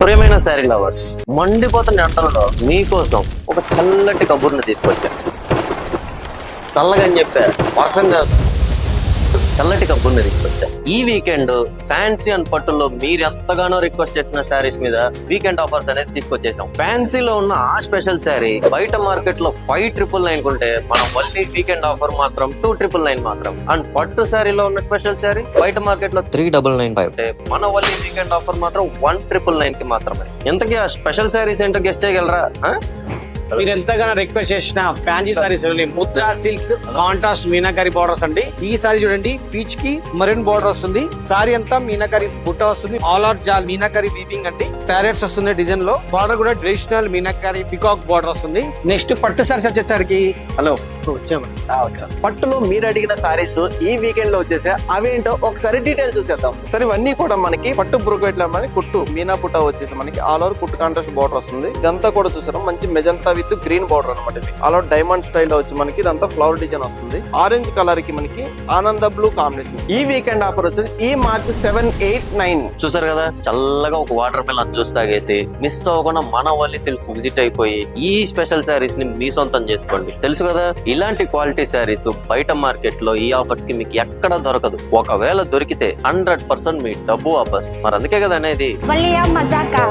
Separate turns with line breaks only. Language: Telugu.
ప్రియమైన శారీ లవర్స్, మండిపోతున్న ఎండలలో మీకోసం ఒక చల్లటి కబుర్ని తీసుకొచ్చా. చల్లగా అని చెప్పా, వర్షంగా చల్లటి కబుర్ని తీసుకొచ్చా. ఈ వీకెండ్ ఫ్యాన్సీ అండ్ పట్టుల్లో మీరు ఎంతగానో రిక్వెస్ట్ చేసిన శారీస్ మీద వీకెండ్ ఆఫర్స్ అనేది తీసుకొచ్చేసాం. ఫ్యాన్సీలో ఉన్న ఆ స్పెషల్ శారీ బయట మార్కెట్ లో 5,999 కొంటే మనం మళ్ళీ వీకెండ్ ఆఫర్ మాత్రం 2,999 మాత్రం. అండ్ పట్టు శారీలో ఉన్న స్పెషల్ శారీ బయట మార్కెట్ లో 3,995 అంటే మన వల్లీ వీకెండ్ ఆఫర్ మాత్రం 1,999 కి మాత్రమే. ఇంతకీ ఆ స్పెషల్ శారీస్ ఏంటో గెస్ట్ చేయగలరా?
మీరు ఎంతగానో రిక్వెస్ట్ చేసిన fancy saris Mudra silk contrast meenakari borders అండి. ఈ సారీ చూడండి, పీచ్ కి మరూన్ బార్డర్ వస్తుంది. సారీ అంతా మీనాకరి బుట్ట వస్తుంది. ఆల్ అవుట్ జాల్ మీనాకరి వీవింగ్ అండి. ప్యారెట్స్ వస్తుంది డిజైన్ లో. బార్డర్ కూడా ట్రెడిషనల్ మీనాకరి పికాక్ బార్డర్ వస్తుంది. నెక్స్ట్ పట్టు సారీస్ వచ్చేసరికి హలో
పట్టులో మీరు అడిగిన సారీస్ ఈ వీకెండ్ లో వచ్చేసా. అవేంటో ఒకసారి డీటెయిల్స్ చూసేద్దాం. సరే, ఇవన్నీ కూడా మనకి పట్టు బ్రోకెట్ లో కుట్టు మీనా పుట్ట వచ్చేసి మనకి ఆల్ ఓవర్ కుట్టు కాంట్రాస్ట్ బార్డర్ వస్తుంది. ఇదంతా కూడా చూసారా మంచి మెజంతా విత్ గ్రీన్ బార్డర్ అనమాట. ఇది ఆల్ ఓవర్ డైమండ్ స్టైల్ లో వచ్చి మనకి ఇదంతా ఫ్లవర్ డిజైన్ వస్తుంది. ఆరెంజ్ కలర్ కి మనకి ఆనంద బ్లూ కాంబినేషన్. ఈ వీకెండ్ ఆఫర్ వచ్చేసి ఈ మార్చ్ 7, 8, 9
చూసారు కదా, చల్లగా ఒక వాటర్ మిలన్ జ్యూస్ తాగేసి మిస్ అవ్వకుండా మన వల్లీ సిల్క్స్ విజిట్ అయిపోయి ఈ స్పెషల్ శారీస్ ని మీ సొంతం చేసుకోండి. తెలుసు కదా, ఇలాంటి క్వాలిటీ శారీస్ బయట మార్కెట్ లో ఈ ఆఫర్స్ కి మీకు ఎక్కడ దొరకదు. ఒకవేళ దొరికితే 100% మీ డబ్బు వాపస్. మరి అందుకే కదా అనేది
వల్లియా మజాకా.